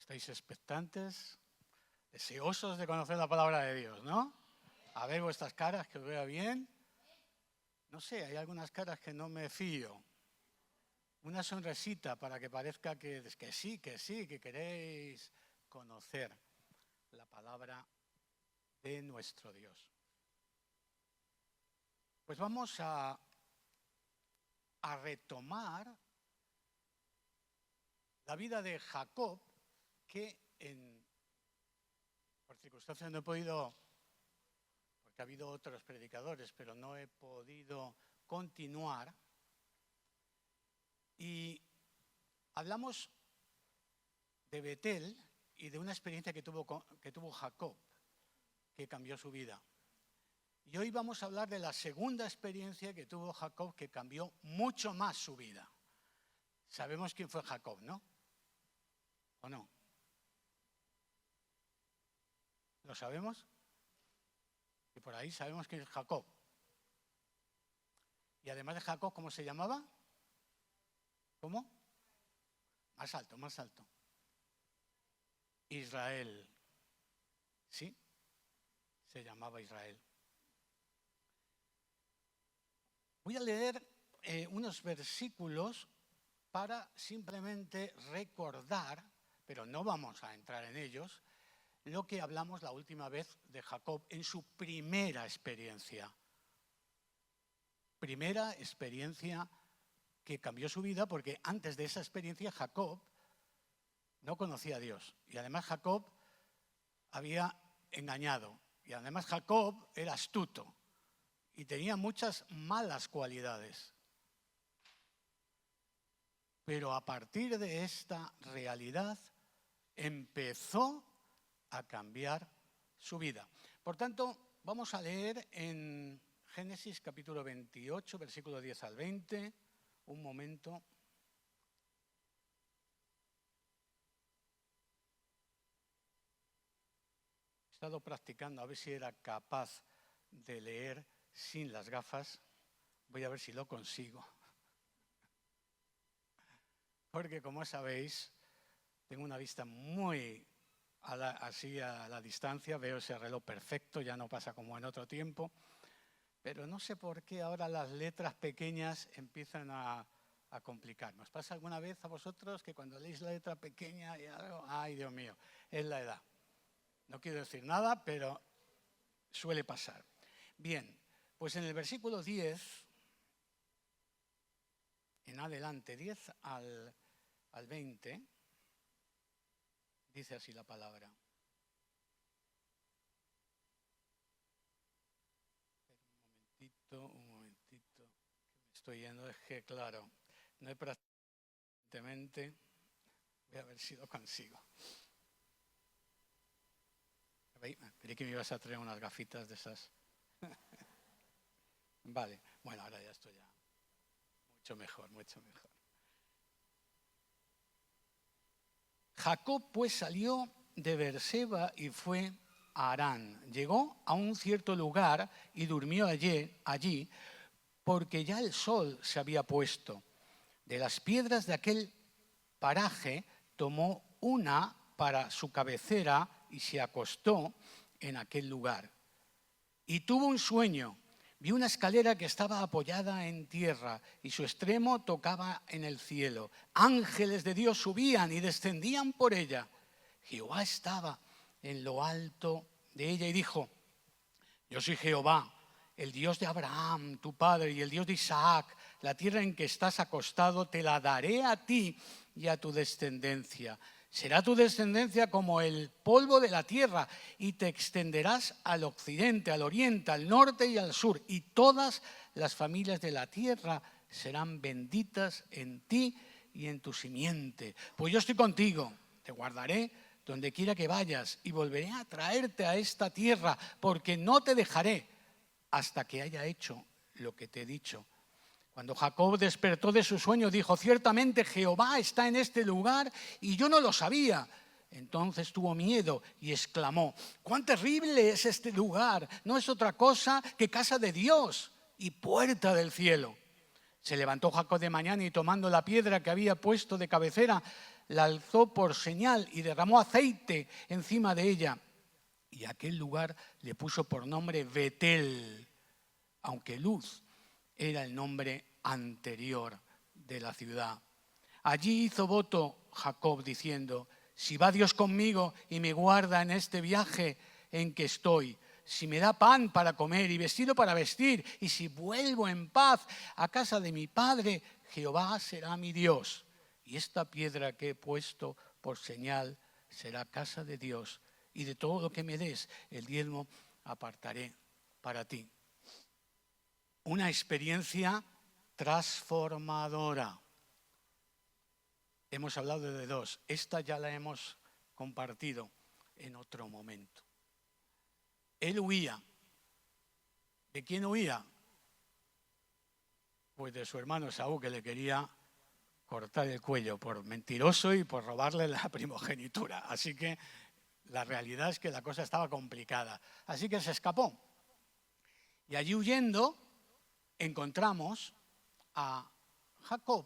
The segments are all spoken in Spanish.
Estáis expectantes, deseosos de conocer la palabra de Dios, ¿no? A ver vuestras caras, que os vea bien. No sé, hay algunas caras que no me fío. Una sonrisita para que parezca que sí, que queréis conocer la palabra de nuestro Dios. Pues vamos a retomar la vida de Jacob, que por circunstancias no he podido, porque ha habido otros predicadores, pero no he podido continuar. Y hablamos de Betel y de una experiencia que tuvo Jacob, que cambió su vida. Y hoy vamos a hablar de la segunda experiencia que tuvo Jacob, que cambió mucho más su vida. Sabemos quién fue Jacob, ¿no? ¿O no? ¿Lo sabemos? Y por ahí sabemos quién es Jacob. Y además de Jacob, ¿cómo se llamaba? ¿Cómo? Más alto, más alto. Israel. ¿Sí? Se llamaba Israel. Voy a leer unos versículos para simplemente recordar, pero no vamos a entrar en ellos, lo que hablamos la última vez de Jacob en su primera experiencia. Primera experiencia que cambió su vida, porque antes de esa experiencia Jacob no conocía a Dios. Y además Jacob había engañado. Y además Jacob era astuto y tenía muchas malas cualidades. Pero a partir de esta realidad empezó a cambiar su vida. Por tanto, vamos a leer en Génesis capítulo 28, versículo 10 al 20. Un momento. He estado practicando a ver si era capaz de leer sin las gafas. Voy a ver si lo consigo. Porque como sabéis, tengo una vista muy así a la distancia, veo ese reloj perfecto, ya no pasa como en otro tiempo, pero no sé por qué ahora las letras pequeñas empiezan a complicar. ¿Nos pasa alguna vez a vosotros que cuando leéis la letra pequeña y algo, ay Dios mío, es la edad? No quiero decir nada, pero suele pasar. Bien, pues en el versículo 10, en adelante, 10 al 20, dice así la palabra. Un momentito, que me estoy yendo, es que claro, no he practicado, voy a ver si lo consigo. Creí que me ibas a traer unas gafitas de esas. Vale, bueno, ahora ya estoy ya mucho mejor, mucho mejor. Jacob pues salió de Beerseba y fue a Harán. Llegó a un cierto lugar y durmió allí porque ya el sol se había puesto. De las piedras de aquel paraje tomó una para su cabecera y se acostó en aquel lugar. Y tuvo un sueño. Vio una escalera que estaba apoyada en tierra y su extremo tocaba en el cielo. Ángeles de Dios subían y descendían por ella. Jehová estaba en lo alto de ella y dijo: yo soy Jehová, el Dios de Abraham, tu padre, y el Dios de Isaac. La tierra en que estás acostado te la daré a ti y a tu descendencia. Será tu descendencia como el polvo de la tierra y te extenderás al occidente, al oriente, al norte y al sur. Y todas las familias de la tierra serán benditas en ti y en tu simiente. Pues yo estoy contigo, te guardaré donde quiera que vayas y volveré a traerte a esta tierra, porque no te dejaré hasta que haya hecho lo que te he dicho. Cuando Jacob despertó de su sueño, dijo: ciertamente Jehová está en este lugar y yo no lo sabía. Entonces tuvo miedo y exclamó: ¡cuán terrible es este lugar! No es otra cosa que casa de Dios y puerta del cielo. Se levantó Jacob de mañana y tomando la piedra que había puesto de cabecera, la alzó por señal y derramó aceite encima de ella. Y aquel lugar le puso por nombre Betel, aunque Luz era el nombre anterior de la ciudad. Allí hizo voto Jacob diciendo: si va Dios conmigo y me guarda en este viaje en que estoy, si me da pan para comer y vestido para vestir, y si vuelvo en paz a casa de mi padre, Jehová será mi Dios. Y esta piedra que he puesto por señal será casa de Dios, y de todo lo que me des, el diezmo apartaré para ti. Una experiencia transformadora. Hemos hablado de dos. Esta ya la hemos compartido en otro momento. Él huía. ¿De quién huía? Pues de su hermano Esaú, que le quería cortar el cuello por mentiroso y por robarle la primogenitura. Así que la realidad es que la cosa estaba complicada. Así que se escapó. Y allí huyendo encontramos a Jacob,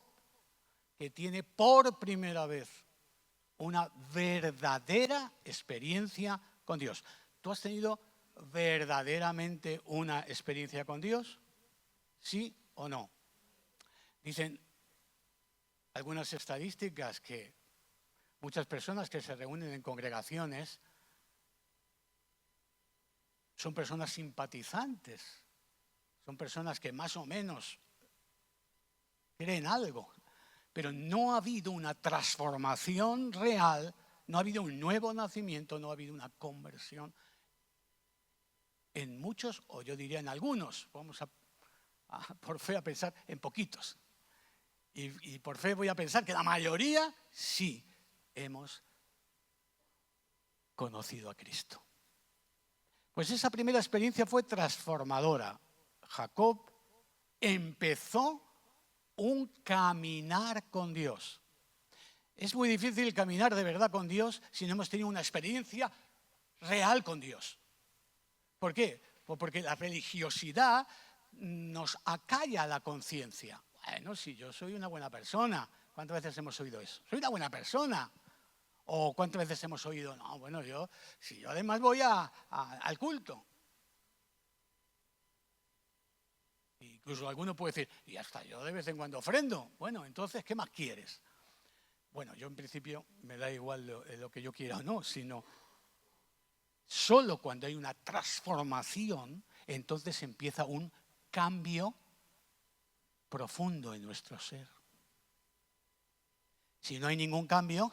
que tiene por primera vez una verdadera experiencia con Dios. ¿Tú has tenido verdaderamente una experiencia con Dios? ¿Sí o no? Dicen algunas estadísticas que muchas personas que se reúnen en congregaciones son personas simpatizantes, son personas que más o menos creen algo, pero no ha habido una transformación real, no ha habido un nuevo nacimiento, no ha habido una conversión en muchos, o yo diría en algunos. Vamos por fe a pensar en poquitos. Y por fe voy a pensar que la mayoría sí hemos conocido a Cristo. Pues esa primera experiencia fue transformadora. Jacob empezó un caminar con Dios. Es muy difícil caminar de verdad con Dios si no hemos tenido una experiencia real con Dios. ¿Por qué? Pues porque la religiosidad nos acalla la conciencia. Bueno, si yo soy una buena persona, ¿cuántas veces hemos oído eso? Soy una buena persona. ¿O cuántas veces hemos oído? No, bueno, yo además voy al culto. Incluso alguno puede decir, y hasta yo de vez en cuando ofrendo. Bueno, entonces, ¿qué más quieres? Bueno, yo en principio me da igual lo que yo quiera o no, sino solo cuando hay una transformación, entonces empieza un cambio profundo en nuestro ser. Si no hay ningún cambio,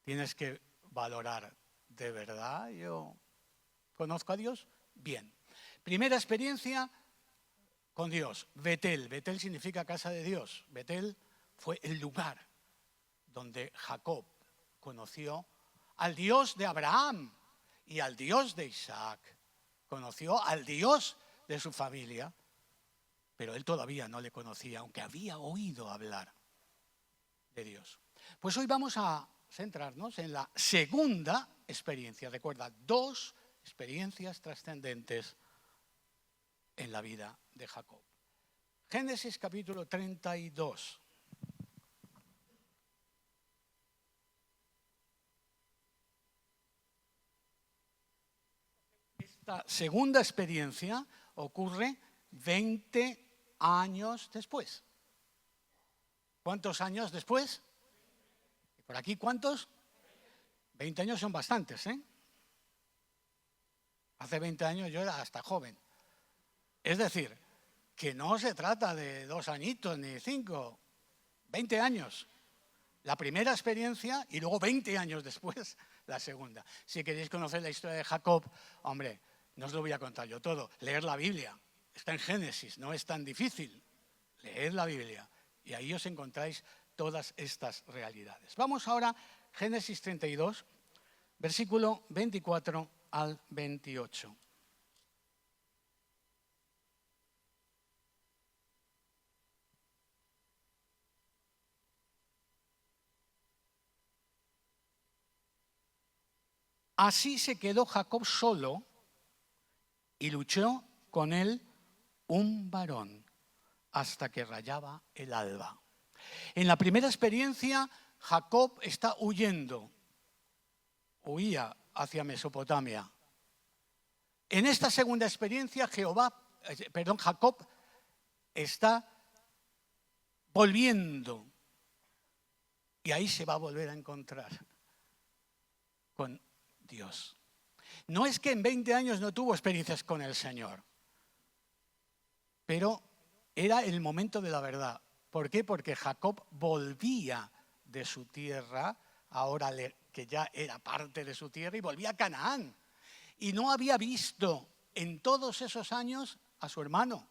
tienes que valorar, ¿de verdad yo conozco a Dios? Bien. Primera experiencia con Dios, Betel. Betel significa casa de Dios. Betel fue el lugar donde Jacob conoció al Dios de Abraham y al Dios de Isaac. Conoció al Dios de su familia, pero él todavía no le conocía, aunque había oído hablar de Dios. Pues hoy vamos a centrarnos en la segunda experiencia. Recuerda, dos experiencias trascendentes en la vida de Jacob. Génesis capítulo 32. Esta segunda experiencia ocurre 20 años después. ¿Cuántos años después? ¿Y por aquí cuántos? 20 años son bastantes, ¿eh? Hace 20 años yo era hasta joven. Es decir, que no se trata de 2 añitos ni 5, 20 años. La primera experiencia y luego 20 años después la segunda. Si queréis conocer la historia de Jacob, hombre, no os lo voy a contar yo todo. Leer la Biblia. Está en Génesis, no es tan difícil. Leed la Biblia y ahí os encontráis todas estas realidades. Vamos ahora a Génesis 32, versículo 24 al 28. Así se quedó Jacob solo y luchó con él un varón hasta que rayaba el alba. En la primera experiencia, Jacob está huía hacia Mesopotamia. En esta segunda experiencia, Jacob está volviendo. Y ahí se va a volver a encontrar con Dios. No es que en 20 años no tuvo experiencias con el Señor, pero era el momento de la verdad. ¿Por qué? Porque Jacob volvía de su tierra, ahora que ya era parte de su tierra, y volvía a Canaán. Y no había visto en todos esos años a su hermano.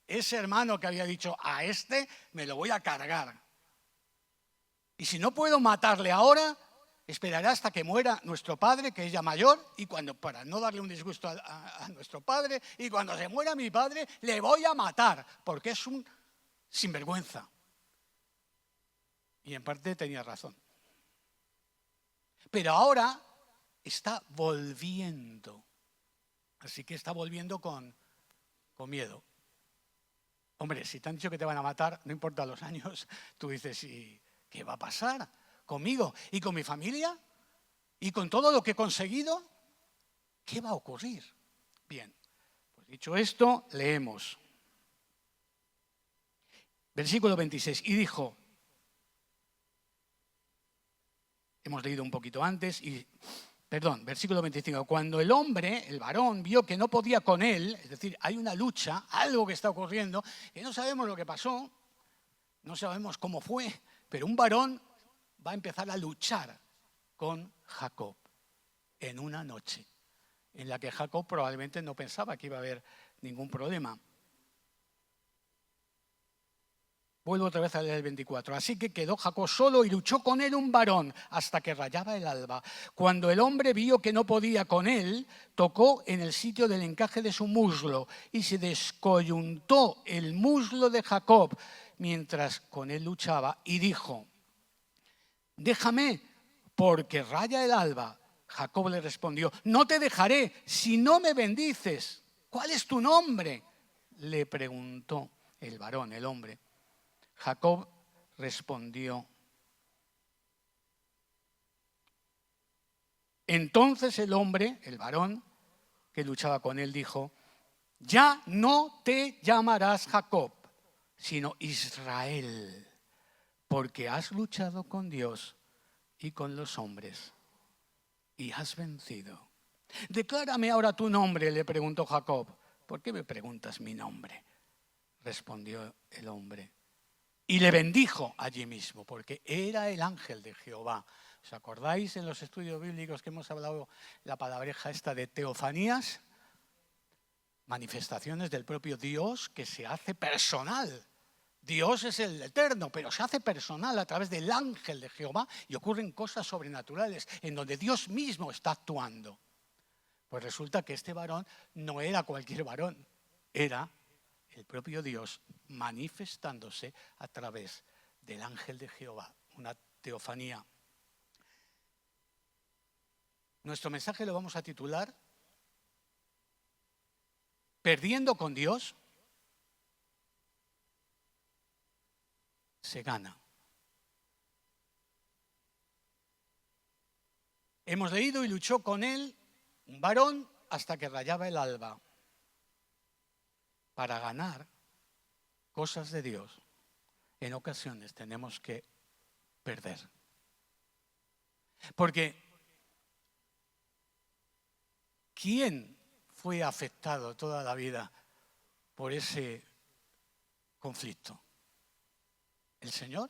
Ese hermano que había dicho, a este me lo voy a cargar. Y si no puedo matarle ahora, esperaré hasta que muera nuestro padre, que es ya mayor, y para no darle un disgusto a nuestro padre, y cuando se muera mi padre, le voy a matar, porque es un sinvergüenza. Y en parte tenía razón. Pero ahora está volviendo. Así que está volviendo con miedo. Hombre, si te han dicho que te van a matar, no importa los años, tú dices, ¿y qué va a pasar conmigo y con mi familia? ¿Y con todo lo que he conseguido? ¿Qué va a ocurrir? Bien, pues dicho esto, leemos. Versículo 26. Y dijo, hemos leído un poquito antes, versículo 25. Cuando el hombre, el varón, vio que no podía con él, es decir, hay una lucha, algo que está ocurriendo, que no sabemos lo que pasó, no sabemos cómo fue, pero un varón va a empezar a luchar con Jacob en una noche, en la que Jacob probablemente no pensaba que iba a haber ningún problema. Vuelvo otra vez a leer el 24. Así que quedó Jacob solo y luchó con él un varón hasta que rayaba el alba. Cuando el hombre vio que no podía con él, tocó en el sitio del encaje de su muslo y se descoyuntó el muslo de Jacob mientras con él luchaba y dijo, déjame porque raya el alba. Jacob le respondió, no te dejaré si no me bendices. ¿Cuál es tu nombre? Le preguntó el varón, el hombre. Jacob respondió. Entonces el hombre, el varón que luchaba con él, dijo, ya no te llamarás Jacob, sino Israel, porque has luchado con Dios y con los hombres y has vencido. Declárame ahora tu nombre, le preguntó Jacob. ¿Por qué me preguntas mi nombre? Respondió el hombre. Y le bendijo allí mismo, porque era el ángel de Jehová. ¿Os acordáis en los estudios bíblicos que hemos hablado la palabreja esta de teofanías? Manifestaciones del propio Dios que se hace personal. Dios es el eterno, pero se hace personal a través del ángel de Jehová y ocurren cosas sobrenaturales en donde Dios mismo está actuando. Pues resulta que este varón no era cualquier varón, era el propio Dios manifestándose a través del ángel de Jehová, una teofanía. Nuestro mensaje lo vamos a titular Perdiendo con Dios se gana. Hemos leído y luchó con él un varón hasta que rayaba el alba. Para ganar cosas de Dios, en ocasiones tenemos que perder. Porque ¿quién fue afectado toda la vida por ese conflicto? ¿El Señor?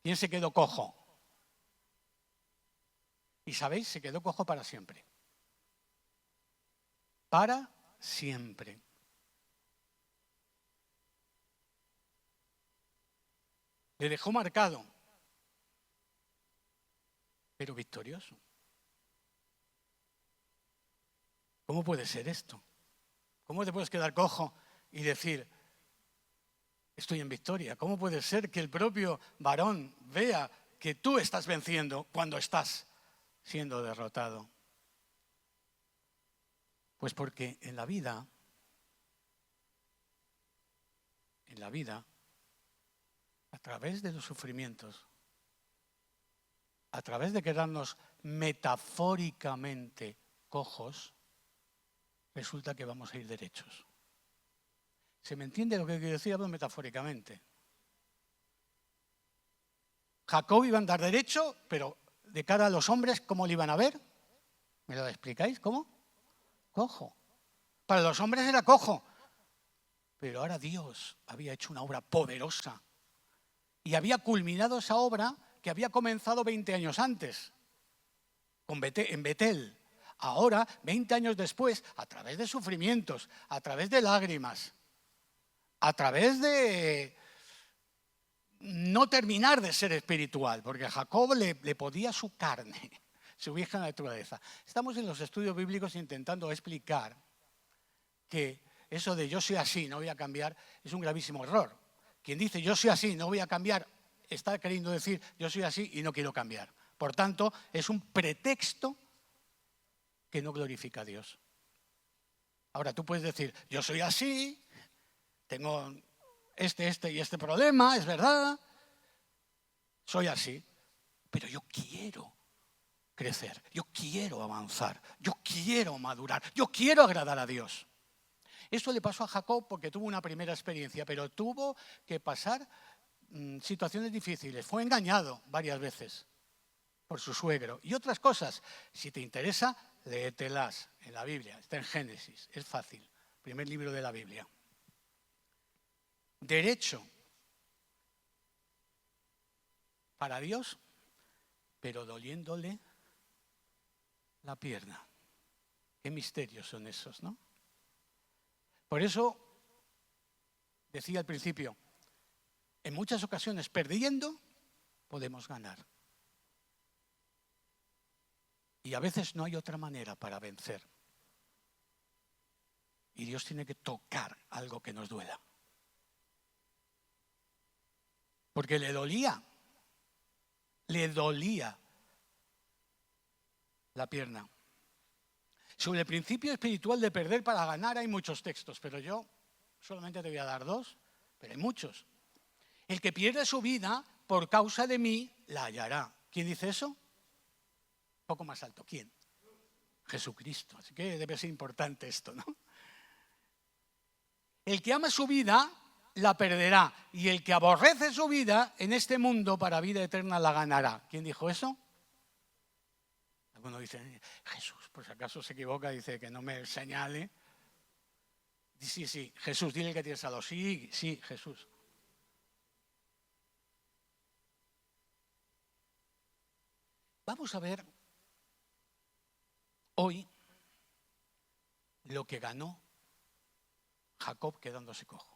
¿Quién se quedó cojo? Y sabéis, se quedó cojo para siempre. Para siempre. Le dejó marcado, pero victorioso. ¿Cómo puede ser esto? ¿Cómo te puedes quedar cojo y decir, estoy en victoria? ¿Cómo puede ser que el propio varón vea que tú estás venciendo cuando estás siendo derrotado? Pues porque en la vida, través de los sufrimientos, a través de quedarnos metafóricamente cojos, resulta que vamos a ir derechos. ¿Se me entiende lo que quiero decir? Hablo metafóricamente. Jacob iba a andar derecho, pero de cara a los hombres, ¿cómo le iban a ver? ¿Me lo explicáis? ¿Cómo? Cojo. Para los hombres era cojo. Pero ahora Dios había hecho una obra poderosa y había culminado esa obra que había comenzado 20 años antes, en Betel. Ahora, 20 años después, a través de sufrimientos, a través de lágrimas, a través de no terminar de ser espiritual, porque a Jacob le podía su carne, su vieja naturaleza. Estamos en los estudios bíblicos intentando explicar que eso de yo soy así, no voy a cambiar, es un gravísimo error. Quien dice yo soy así, no voy a cambiar, está queriendo decir yo soy así y no quiero cambiar. Por tanto, es un pretexto que no glorifica a Dios. Ahora tú puedes decir yo soy así, tengo este y este problema, es verdad, soy así, pero yo quiero crecer, yo quiero avanzar, yo quiero madurar, yo quiero agradar a Dios. Esto le pasó a Jacob porque tuvo una primera experiencia, pero tuvo que pasar situaciones difíciles. Fue engañado varias veces por su suegro y otras cosas. Si te interesa, léetelas en la Biblia. Está en Génesis, es fácil. Primer libro de la Biblia. Derecho para Dios, pero doliéndole la pierna. Qué misterios son esos, ¿no? Por eso, decía al principio, en muchas ocasiones perdiendo podemos ganar. Y a veces no hay otra manera para vencer. Y Dios tiene que tocar algo que nos duela. Porque le dolía la pierna. Sobre el principio espiritual de perder para ganar hay muchos textos, pero yo solamente te voy a dar 2, pero hay muchos. El que pierde su vida por causa de mí, la hallará. ¿Quién dice eso? Un poco más alto. ¿Quién? Jesucristo. Así que debe ser importante esto, ¿no? El que ama su vida, la perderá. Y el que aborrece su vida en este mundo para vida eterna la ganará. ¿Quién dijo eso? Algunos dicen, Jesús, por si acaso se equivoca, dice que no me señale. Sí, Jesús, dile que tienes a los. Sí, Jesús. Vamos a ver hoy lo que ganó Jacob quedándose cojo.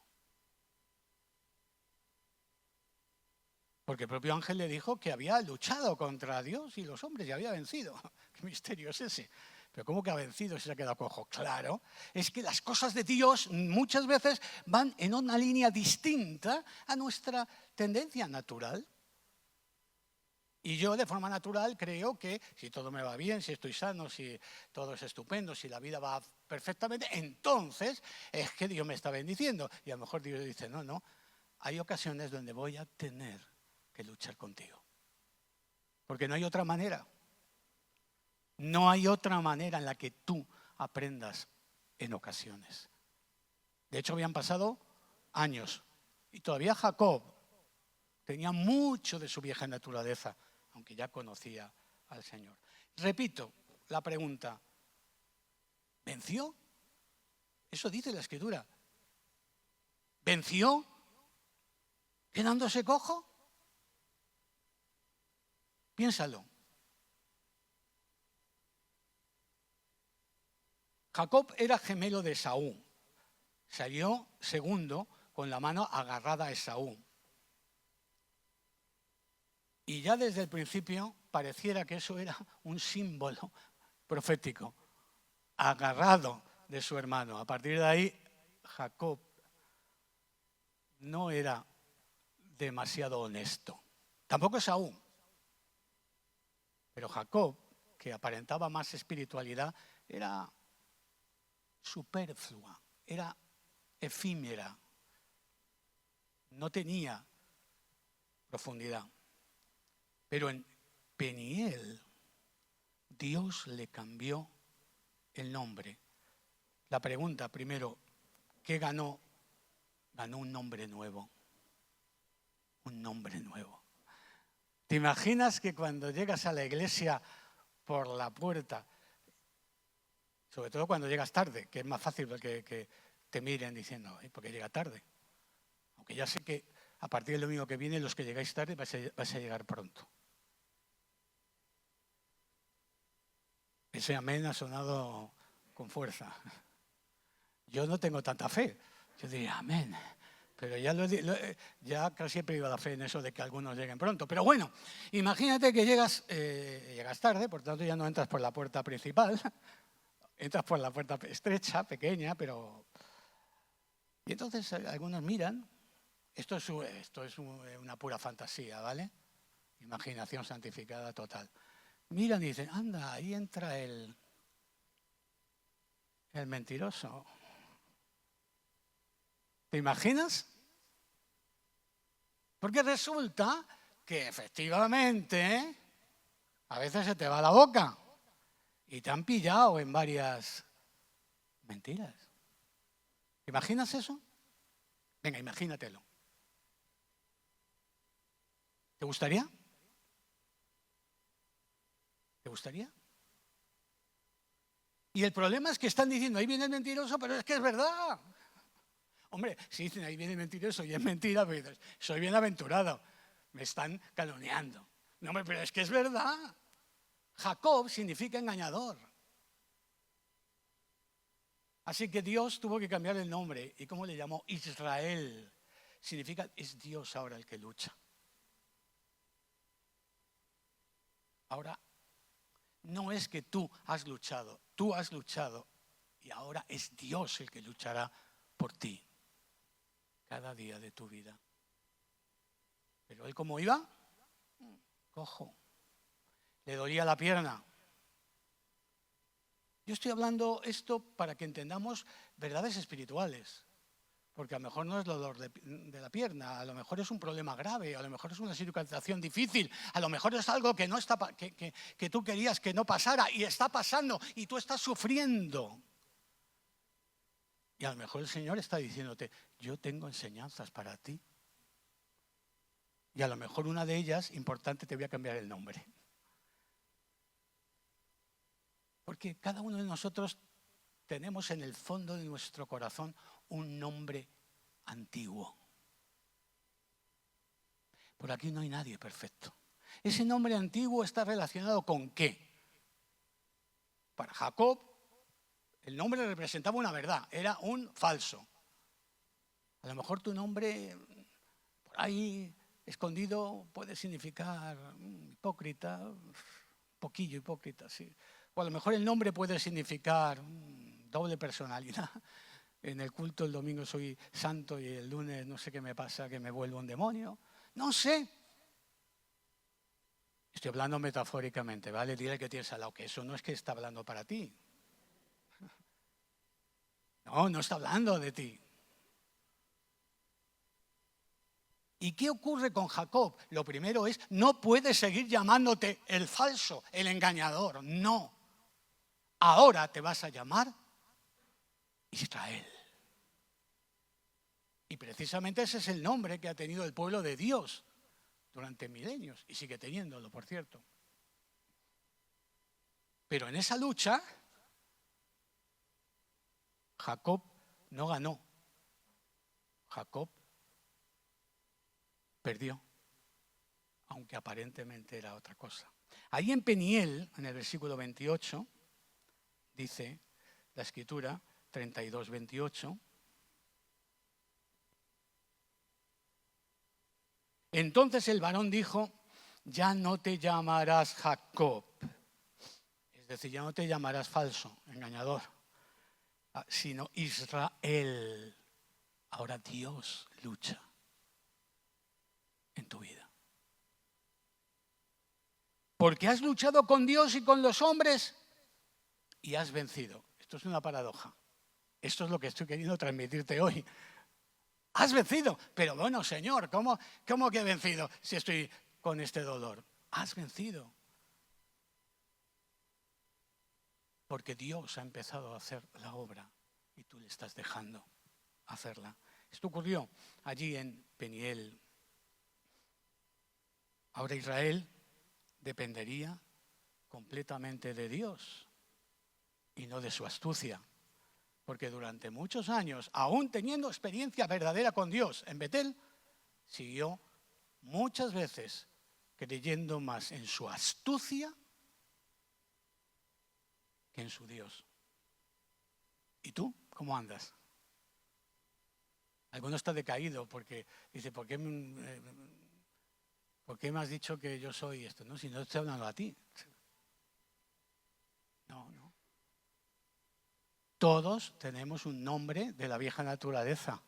Porque el propio ángel le dijo que había luchado contra Dios y los hombres y había vencido. ¿Qué misterio es ese? Pero ¿cómo que ha vencido si se ha quedado cojo? Claro, es que las cosas de Dios muchas veces van en una línea distinta a nuestra tendencia natural. Y yo de forma natural creo que si todo me va bien, si estoy sano, si todo es estupendo, si la vida va perfectamente, entonces es que Dios me está bendiciendo. Y a lo mejor Dios dice, no, hay ocasiones donde voy a tener que luchar contigo. Porque no hay otra manera. No hay otra manera en la que tú aprendas en ocasiones. De hecho, habían pasado años y todavía Jacob tenía mucho de su vieja naturaleza, aunque ya conocía al Señor. Repito la pregunta, ¿venció? Eso dice la Escritura. ¿Venció quedándose cojo? Piénsalo. Jacob era gemelo de Esaú. Salió segundo con la mano agarrada a Esaú. Y ya desde el principio pareciera que eso era un símbolo profético, agarrado de su hermano. A partir de ahí, Jacob no era demasiado honesto. Tampoco Esaú. Pero Jacob, que aparentaba más espiritualidad, era superflua, era efímera. No tenía profundidad. Pero en Peniel, Dios le cambió el nombre. La pregunta primero, ¿qué ganó? Ganó un nombre nuevo. Un nombre nuevo. ¿Te imaginas que cuando llegas a la iglesia por la puerta, sobre todo cuando llegas tarde, que es más fácil que te miren diciendo, ¿por qué llega tarde? Aunque ya sé que a partir del domingo que viene, los que llegáis tarde vais a llegar pronto. Ese amén ha sonado con fuerza. Yo no tengo tanta fe. Yo diría amén. Pero ya casi he perdido la fe en eso de que algunos lleguen pronto. Pero bueno, imagínate que llegas tarde, por tanto ya no entras por la puerta principal, entras por la puerta estrecha, pequeña, pero... Y entonces algunos miran, esto es una pura fantasía, ¿vale? Imaginación santificada total. Miran y dicen, anda, ahí entra el mentiroso. ¿Te imaginas? Porque resulta que efectivamente a veces se te va la boca y te han pillado en varias mentiras. ¿Te imaginas eso? Venga, imagínatelo. ¿Te gustaría? ¿Te gustaría? Y el problema es que están diciendo, ahí viene el mentiroso, pero es que es verdad. Hombre, si dicen, ahí viene el mentiroso y es mentira, pues dices, soy bienaventurado, me están calumniando. No, hombre, pero es que es verdad. Jacob significa engañador. Así que Dios tuvo que cambiar el nombre. ¿Y cómo le llamó? Israel. Significa, es Dios ahora el que lucha. Ahora, no es que tú has luchado y ahora es Dios el que luchará por ti cada día de tu vida. Pero él, ¿cómo iba? Cojo. Le dolía la pierna. Yo estoy hablando esto para que entendamos verdades espirituales. Porque a lo mejor no es dolor de la pierna, a lo mejor es un problema grave, a lo mejor es una situación difícil, a lo mejor es algo que no está, que tú querías que no pasara y está pasando y tú estás sufriendo. Y a lo mejor el Señor está diciéndote, yo tengo enseñanzas para ti. Y a lo mejor una de ellas, importante, te voy a cambiar el nombre. Porque cada uno de nosotros tenemos en el fondo de nuestro corazón un nombre antiguo. Por aquí no hay nadie perfecto. Ese nombre antiguo está relacionado ¿con qué? Para Jacob, el nombre representaba una verdad, era un falso. A lo mejor tu nombre, por ahí escondido, puede significar hipócrita, un poquillo hipócrita, sí. O a lo mejor el nombre puede significar doble personalidad. En el culto el domingo soy santo y el lunes no sé qué me pasa, que me vuelvo un demonio. No sé. Estoy hablando metafóricamente, ¿vale? Dile que tienes al lado, que eso no es que está hablando para ti. No está hablando de ti. ¿Y qué ocurre con Jacob? Lo primero es, no puedes seguir llamándote el falso, el engañador. No. Ahora te vas a llamar Israel. Y precisamente ese es el nombre que ha tenido el pueblo de Dios durante milenios, y sigue teniéndolo, por cierto. Pero en esa lucha, Jacob no ganó. Jacob perdió, aunque aparentemente era otra cosa. Ahí en Peniel, en el versículo 28, dice la Escritura, 32, 28, entonces el varón dijo, ya no te llamarás Jacob, es decir, ya no te llamarás falso, engañador, sino Israel. Ahora Dios lucha en tu vida. Porque has luchado con Dios y con los hombres y has vencido. Esto es una paradoja. Esto es lo que estoy queriendo transmitirte hoy. has vencido. Pero bueno, Señor, ¿cómo que he vencido si estoy con este dolor? Has vencido. Porque Dios ha empezado a hacer la obra y tú le estás dejando hacerla. Esto ocurrió allí en Peniel. Ahora Israel dependería completamente de Dios y no de su astucia. Porque durante muchos años, aún teniendo experiencia verdadera con Dios en Betel, siguió muchas veces creyendo más en su astucia que en su Dios. ¿Y tú cómo andas? Alguno está decaído porque dice, ¿por qué me has dicho que yo soy esto? No, si no estoy hablando a ti. No. Todos tenemos un nombre de la vieja naturaleza,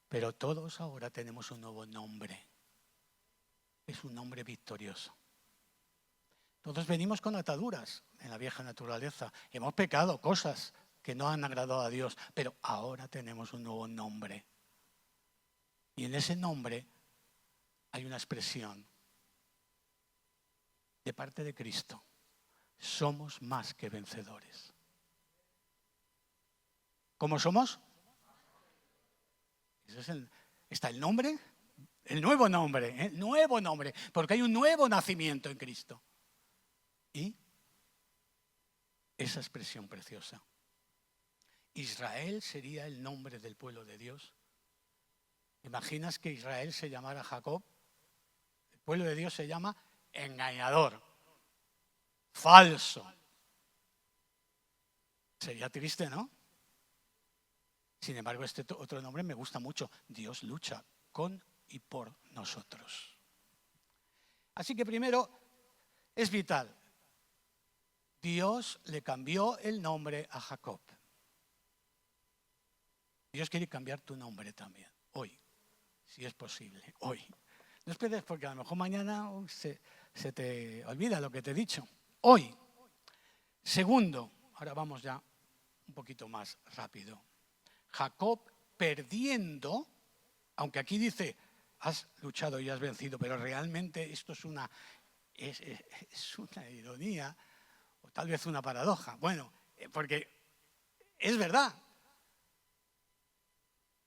pero todos ahora tenemos un nuevo nombre. Es un nombre victorioso. Todos venimos con ataduras en la vieja naturaleza. Hemos pecado cosas que no han agradado a Dios, pero ahora tenemos un nuevo nombre. Y en ese nombre hay una expresión de parte de Cristo. Somos más que vencedores. ¿Cómo somos? Está el nombre, el nuevo nombre, porque hay un nuevo nacimiento en Cristo. Y esa expresión preciosa. Israel sería el nombre del pueblo de Dios. ¿Imaginas que Israel se llamara Jacob? El pueblo de Dios se llama engañador, falso. Sería triste, ¿no? Sin embargo, este otro nombre me gusta mucho. Dios lucha con y por nosotros. Así que primero, es vital. Dios le cambió el nombre a Jacob. Dios quiere cambiar tu nombre también, hoy, si es posible, hoy. No esperes porque a lo mejor mañana se te olvida lo que te he dicho. Hoy. Segundo, ahora vamos ya un poquito más rápido. Jacob perdiendo, aunque aquí dice, has luchado y has vencido, pero realmente esto es una ironía o tal vez una paradoja. Bueno, porque es verdad,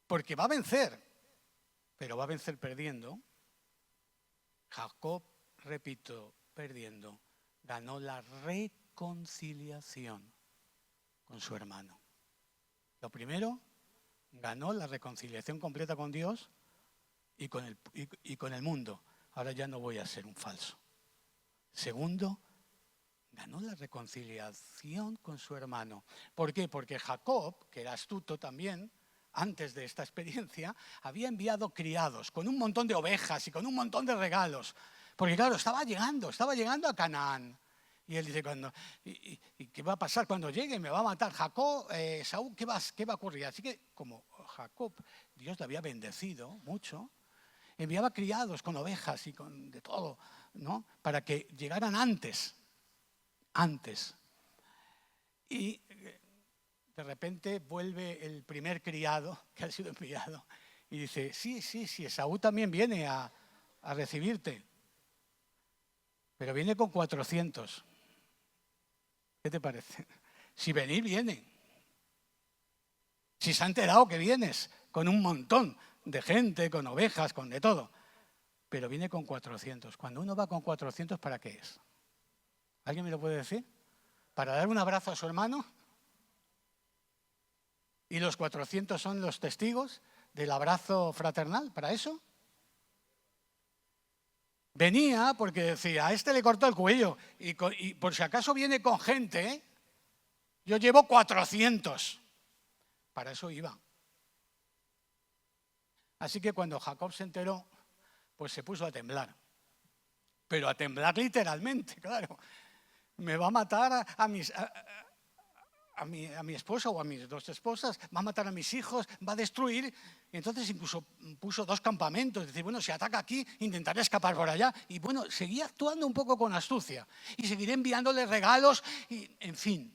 porque va a vencer, pero va a vencer perdiendo. Jacob, repito, perdiendo, ganó la reconciliación con su hermano. Lo primero, ganó la reconciliación completa con Dios y con el mundo. Ahora ya no voy a ser un falso. Segundo, ganó la reconciliación con su hermano. ¿Por qué? Porque Jacob, que era astuto también, antes de esta experiencia, había enviado criados con un montón de ovejas y con un montón de regalos. Porque claro, estaba llegando a Canaán. Y él dice, ¿y qué va a pasar cuando llegue? ¿Me va a matar Jacob? Saúl, ¿qué va a ocurrir? Así que como Jacob, Dios le había bendecido mucho, enviaba criados con ovejas y con de todo, ¿no? Para que llegaran antes. Y de repente vuelve el primer criado que ha sido enviado y dice, sí, Esaú también viene a recibirte, pero viene con 400. ¿Qué te parece? Si venir, viene. Si se ha enterado que vienes con un montón de gente, con ovejas, con de todo, pero viene con 400. Cuando uno va con 400, ¿para qué es? ¿Alguien me lo puede decir? ¿Para dar un abrazo a su hermano? ¿Y los 400 son los testigos del abrazo fraternal? ¿Para eso? Venía porque decía, a este le cortó el cuello y por si acaso viene con gente, yo llevo 400. Para eso iba. Así que cuando Jacob se enteró, pues se puso a temblar. Pero a temblar literalmente, claro. Me va a matar a mi esposa o a mis dos esposas, va a matar a mis hijos, va a destruir. Y entonces incluso puso 2 campamentos, es decir, bueno, si ataca aquí, intentaré escapar por allá. Y bueno, seguía actuando un poco con astucia. Y seguiré enviándole regalos, y en fin.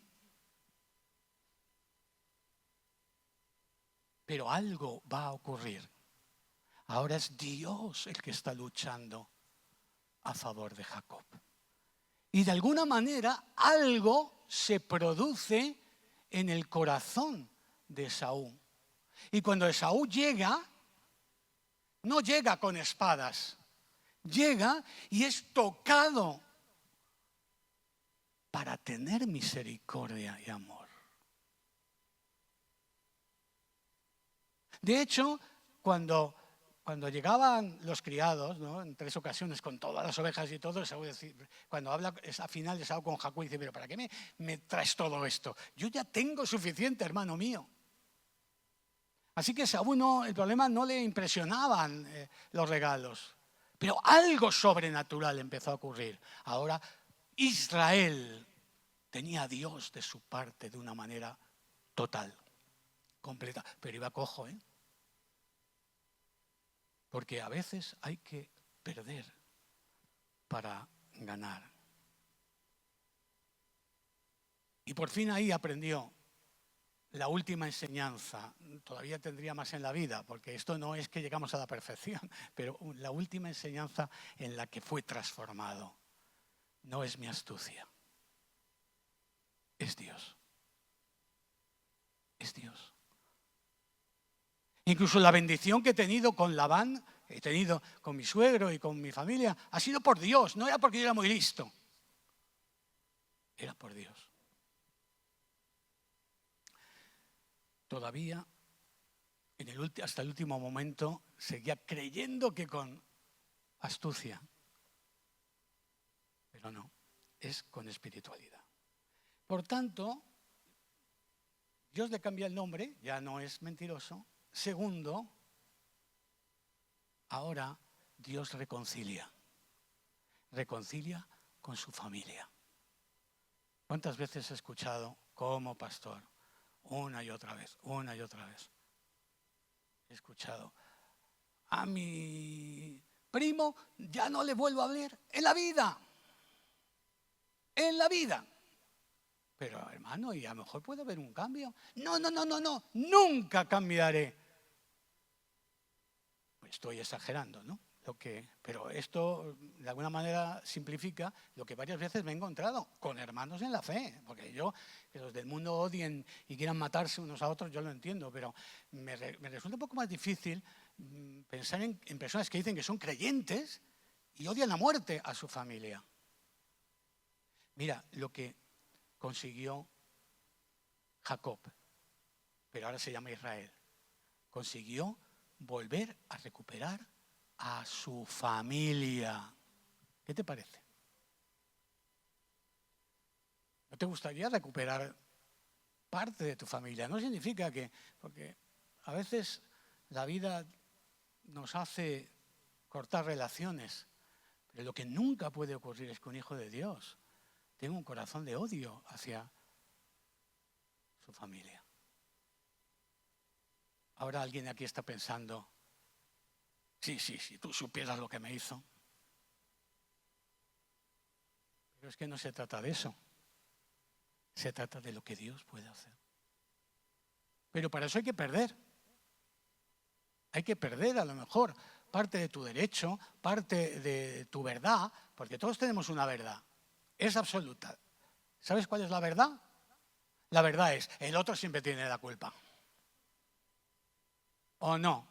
Pero algo va a ocurrir. Ahora es Dios el que está luchando a favor de Jacob. Y de alguna manera algo se produce en el corazón de Esaú. Y cuando Esaú llega, no llega con espadas, llega y es tocado para tener misericordia y amor. De hecho, cuando llegaban los criados, ¿no?, en 3 ocasiones con todas las ovejas y todo, Esaú cuando habla al final de Esaú con Jacob, dice, pero ¿para qué me traes todo esto? Yo ya tengo suficiente, hermano mío. Así que Esaú el problema no le impresionaban los regalos, pero algo sobrenatural empezó a ocurrir. Ahora Israel tenía a Dios de su parte de una manera total, completa, pero iba cojo, porque a veces hay que perder para ganar. Y por fin ahí aprendió la última enseñanza. Todavía tendría más en la vida, porque esto no es que llegamos a la perfección, pero la última enseñanza en la que fue transformado. No es mi astucia, es Dios. Es Dios. Incluso la bendición que he tenido con Labán, he tenido con mi suegro y con mi familia, ha sido por Dios, no era porque yo era muy listo. Era por Dios. Todavía, hasta el último momento, seguía creyendo que con astucia. Pero no, es con espiritualidad. Por tanto, Dios le cambia el nombre, ya no es mentiroso. Segundo, ahora Dios reconcilia con su familia. ¿Cuántas veces he escuchado como pastor, una y otra vez, he escuchado, a mi primo ya no le vuelvo a hablar en la vida, Pero hermano, y a lo mejor puede haber un cambio. No, nunca cambiaré. Estoy exagerando, ¿no? Pero esto de alguna manera simplifica lo que varias veces me he encontrado con hermanos en la fe, porque que los del mundo odien y quieran matarse unos a otros, yo lo entiendo, pero me resulta un poco más difícil pensar en personas que dicen que son creyentes y odian a muerte a su familia. Mira lo que consiguió Jacob, pero ahora se llama Israel, consiguió volver a recuperar a su familia. ¿Qué te parece? ¿No te gustaría recuperar parte de tu familia? No significa porque a veces la vida nos hace cortar relaciones, pero lo que nunca puede ocurrir es que un hijo de Dios tenga un corazón de odio hacia su familia. Ahora alguien aquí está pensando, sí, tú supieras lo que me hizo. Pero es que no se trata de eso. Se trata de lo que Dios puede hacer. Pero para eso hay que perder. Hay que perder a lo mejor parte de tu derecho, parte de tu verdad, porque todos tenemos una verdad. Es absoluta. ¿Sabes cuál es la verdad? La verdad es, el otro siempre tiene la culpa. ¿O no?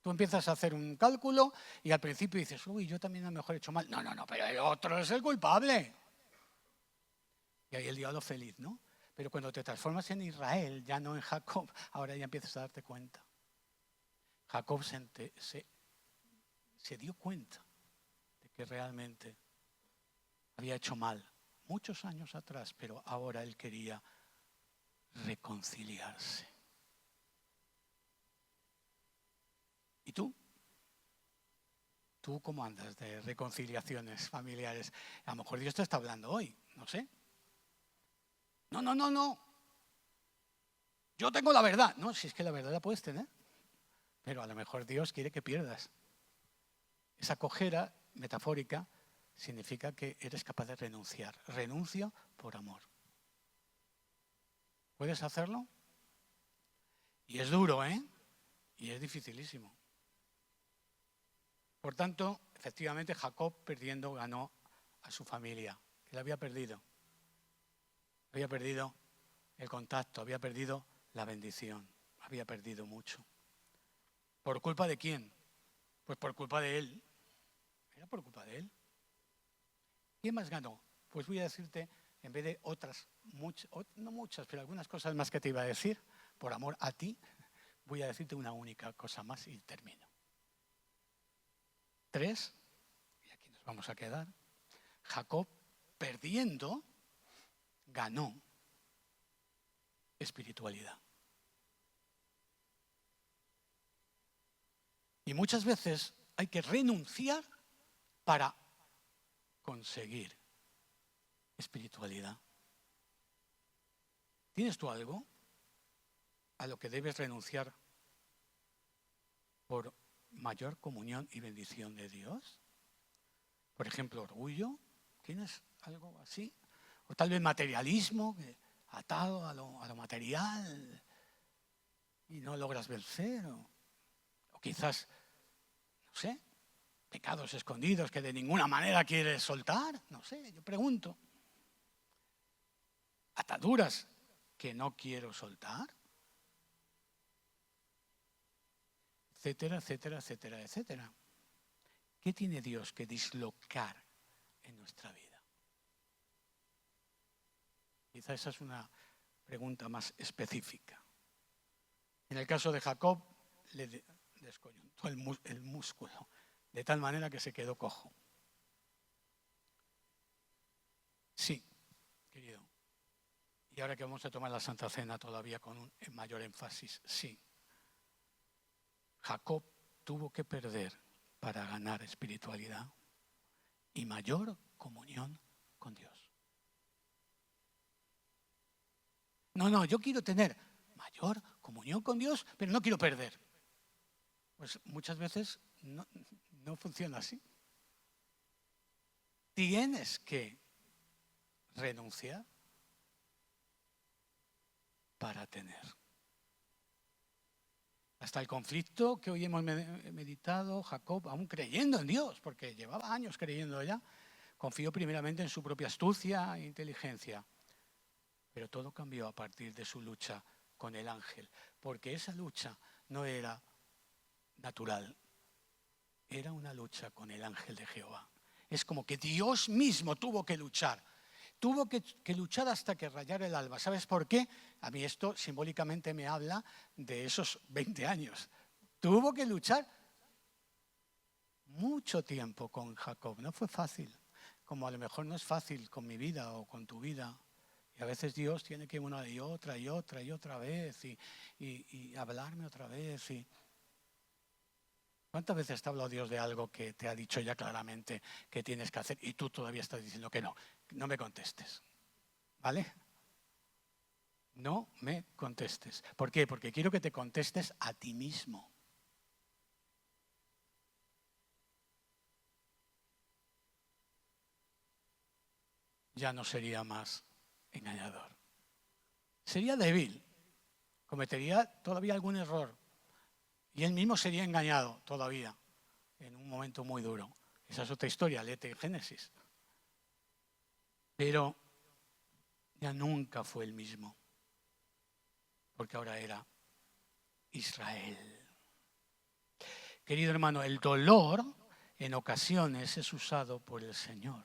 Tú empiezas a hacer un cálculo y al principio dices, uy, yo también a lo mejor he hecho mal. No, pero el otro es el culpable. Y ahí el diablo feliz, ¿no? Pero cuando te transformas en Israel, ya no en Jacob, ahora ya empiezas a darte cuenta. Jacob se dio cuenta de que realmente había hecho mal muchos años atrás, pero ahora él quería reconciliarse. ¿Y tú? ¿Tú cómo andas de reconciliaciones familiares? A lo mejor Dios te está hablando hoy, no sé. No. Yo tengo la verdad. No, si es que la verdad la puedes tener. Pero a lo mejor Dios quiere que pierdas. Esa cojera metafórica significa que eres capaz de renunciar. Renuncio por amor. ¿Puedes hacerlo? Y es duro, ¿eh? Y es dificilísimo. Por tanto, efectivamente, Jacob perdiendo ganó a su familia, que la había perdido. Había perdido el contacto, había perdido la bendición, había perdido mucho. ¿Por culpa de quién? Pues por culpa de él. Era por culpa de él. ¿Quién más ganó? Pues voy a decirte, en vez de otras, no muchas, pero algunas cosas más que te iba a decir, por amor a ti, voy a decirte una única cosa más y termino. 3, y aquí nos vamos a quedar. Jacob, perdiendo, ganó espiritualidad. Y muchas veces hay que renunciar para conseguir espiritualidad. ¿Tienes tú algo a lo que debes renunciar por mayor comunión y bendición de Dios? Por ejemplo, orgullo. ¿Tienes algo así? O tal vez materialismo, atado a lo material y no logras vencer. O quizás, no sé, pecados escondidos que de ninguna manera quieres soltar. No sé, yo pregunto. Ataduras que no quiero soltar. Etcétera, etcétera, etcétera, etcétera. ¿Qué tiene Dios que dislocar en nuestra vida? Quizá esa es una pregunta más específica. En el caso de Jacob, le descoyuntó el músculo, de tal manera que se quedó cojo. Sí, querido. Y ahora que vamos a tomar la Santa Cena todavía con un mayor énfasis, sí. Jacob tuvo que perder para ganar espiritualidad y mayor comunión con Dios. No, yo quiero tener mayor comunión con Dios, pero no quiero perder. Pues muchas veces no funciona así. Tienes que renunciar para tener. Hasta el conflicto que hoy hemos meditado, Jacob, aún creyendo en Dios, porque llevaba años creyendo ya, confió primeramente en su propia astucia e inteligencia. Pero todo cambió a partir de su lucha con el ángel, porque esa lucha no era natural, era una lucha con el ángel de Jehová. Es como que Dios mismo tuvo que luchar. Tuvo que luchar hasta que rayara el alba. ¿Sabes por qué? A mí esto simbólicamente me habla de esos 20 años. Tuvo que luchar mucho tiempo con Jacob. No fue fácil, como a lo mejor no es fácil con mi vida o con tu vida. Y a veces Dios tiene que una y otra vez y hablarme otra vez. ¿Cuántas veces te ha hablado Dios de algo que te ha dicho ya claramente que tienes que hacer y tú todavía estás diciendo que no? No me contestes, ¿vale? No me contestes. ¿Por qué? Porque quiero que te contestes a ti mismo. Ya no sería más engañador. Sería débil, cometería todavía algún error y él mismo sería engañado todavía en un momento muy duro. Esa es otra historia, léete Génesis. Pero ya nunca fue el mismo, porque ahora era Israel. Querido hermano, el dolor en ocasiones es usado por el Señor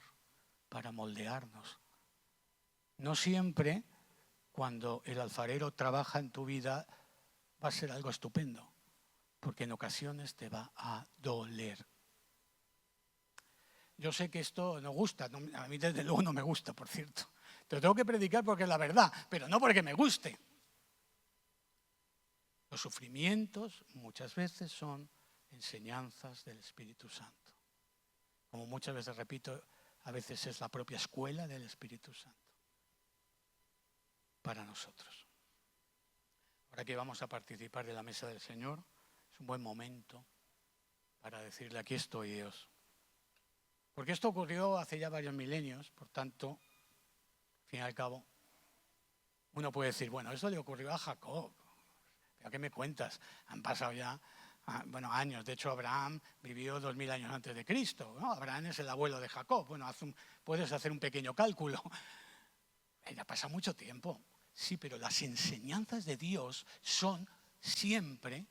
para moldearnos. No siempre cuando el alfarero trabaja en tu vida va a ser algo estupendo, porque en ocasiones te va a doler. Yo sé que esto no gusta, a mí desde luego no me gusta, por cierto. Te lo tengo que predicar porque es la verdad, pero no porque me guste. Los sufrimientos muchas veces son enseñanzas del Espíritu Santo. Como muchas veces repito, a veces es la propia escuela del Espíritu Santo para nosotros. Ahora que vamos a participar de la mesa del Señor, es un buen momento para decirle: aquí estoy, Dios. Porque esto ocurrió hace ya varios milenios, por tanto, al fin y al cabo, uno puede decir, bueno, eso le ocurrió a Jacob. ¿Pero qué me cuentas? Han pasado ya, años. De hecho, Abraham vivió 2000 años antes de Cristo, ¿no? Abraham es el abuelo de Jacob. Bueno, puedes hacer un pequeño cálculo. Ya pasa mucho tiempo. Sí, pero las enseñanzas de Dios son siempre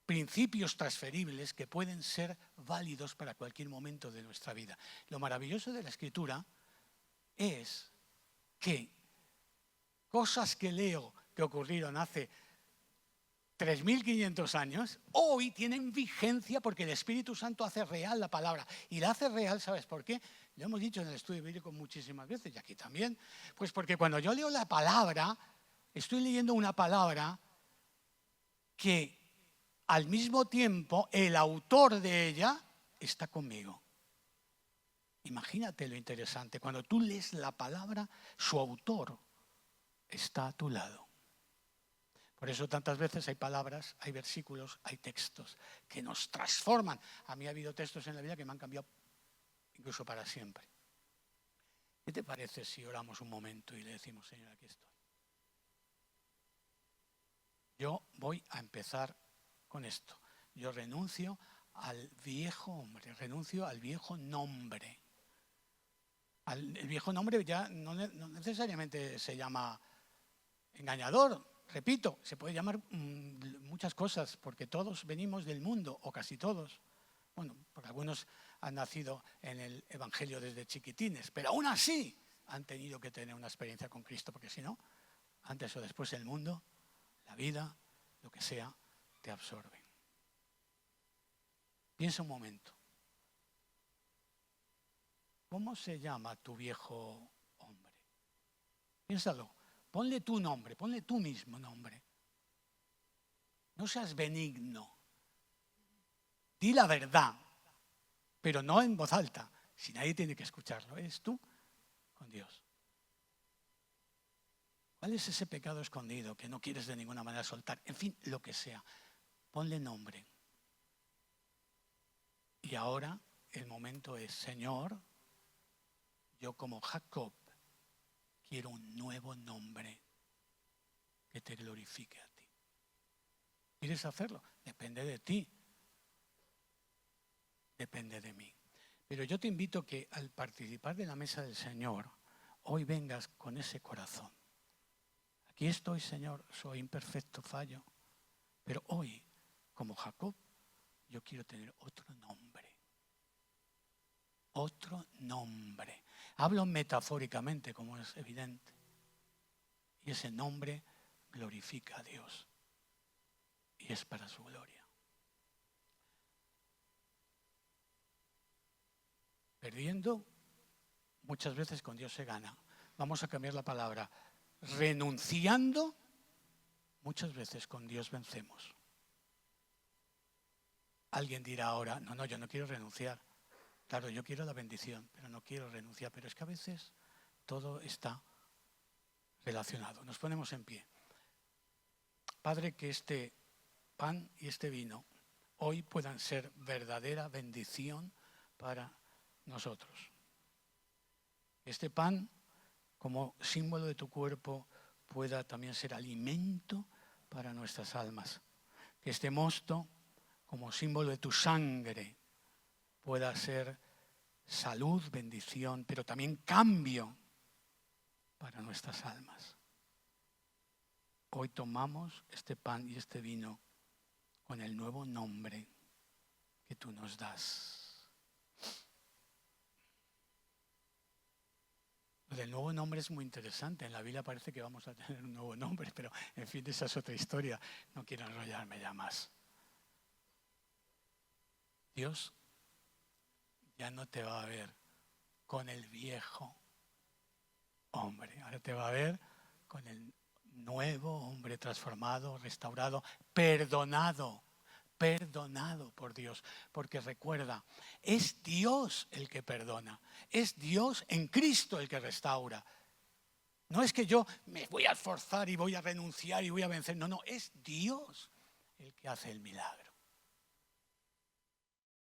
principios transferibles que pueden ser válidos para cualquier momento de nuestra vida. Lo maravilloso de la Escritura es que cosas que leo que ocurrieron hace 3.500 años, hoy tienen vigencia porque el Espíritu Santo hace real la palabra. Y la hace real, ¿sabes por qué? Lo hemos dicho en el estudio bíblico muchísimas veces y aquí también. Pues porque cuando yo leo la palabra, estoy leyendo una palabra que al mismo tiempo el autor de ella está conmigo. Imagínate lo interesante. Cuando tú lees la palabra, su autor está a tu lado. Por eso tantas veces hay palabras, hay versículos, hay textos que nos transforman. A mí ha habido textos en la vida que me han cambiado incluso para siempre. ¿Qué te parece si oramos un momento y le decimos, Señor, aquí estoy? Yo voy a empezar con esto. Yo renuncio al viejo hombre, renuncio al viejo nombre. El viejo nombre ya no necesariamente se llama engañador. Repito, se puede llamar muchas cosas porque todos venimos del mundo, o casi todos. Bueno, porque algunos han nacido en el Evangelio desde chiquitines, pero aún así han tenido que tener una experiencia con Cristo, porque si no, antes o después el mundo, la vida, lo que sea, te absorbe. Piensa un momento. ¿Cómo se llama tu viejo hombre? Piénsalo. Ponle tu nombre, ponle tu mismo nombre. No seas benigno. Di la verdad, pero no en voz alta. Si nadie tiene que escucharlo, eres tú con Dios. ¿Cuál es ese pecado escondido que no quieres de ninguna manera soltar? En fin, lo que sea. Ponle nombre. Y ahora el momento es, Señor, yo como Jacob quiero un nuevo nombre que te glorifique a ti. ¿Quieres hacerlo? Depende de ti. Depende de mí. Pero yo te invito que al participar de la mesa del Señor, hoy vengas con ese corazón. Aquí estoy, Señor, soy imperfecto, fallo. Pero hoy, como Jacob, yo quiero tener otro nombre. Otro nombre. Hablo metafóricamente, como es evidente. Y ese nombre glorifica a Dios. Y es para su gloria. Perdiendo, muchas veces con Dios se gana. Vamos a cambiar la palabra. Renunciando, muchas veces con Dios vencemos. Alguien dirá ahora, no, yo no quiero renunciar. Claro, yo quiero la bendición, pero no quiero renunciar. Pero es que a veces todo está relacionado. Nos ponemos en pie. Padre, que este pan y este vino hoy puedan ser verdadera bendición para nosotros. Este pan, como símbolo de tu cuerpo, pueda también ser alimento para nuestras almas. Que este mosto, como símbolo de tu sangre, pueda ser salud, bendición, pero también cambio para nuestras almas. Hoy tomamos este pan y este vino con el nuevo nombre que tú nos das. Lo del nuevo nombre es muy interesante. En la Biblia parece que vamos a tener un nuevo nombre, pero en fin, esa es otra historia. No quiero enrollarme ya más. Dios ya no te va a ver con el viejo hombre. Ahora te va a ver con el nuevo hombre transformado, restaurado, perdonado por Dios. Porque recuerda, es Dios el que perdona. Es Dios en Cristo el que restaura. No es que yo me voy a esforzar y voy a renunciar y voy a vencer. No, es Dios el que hace el milagro.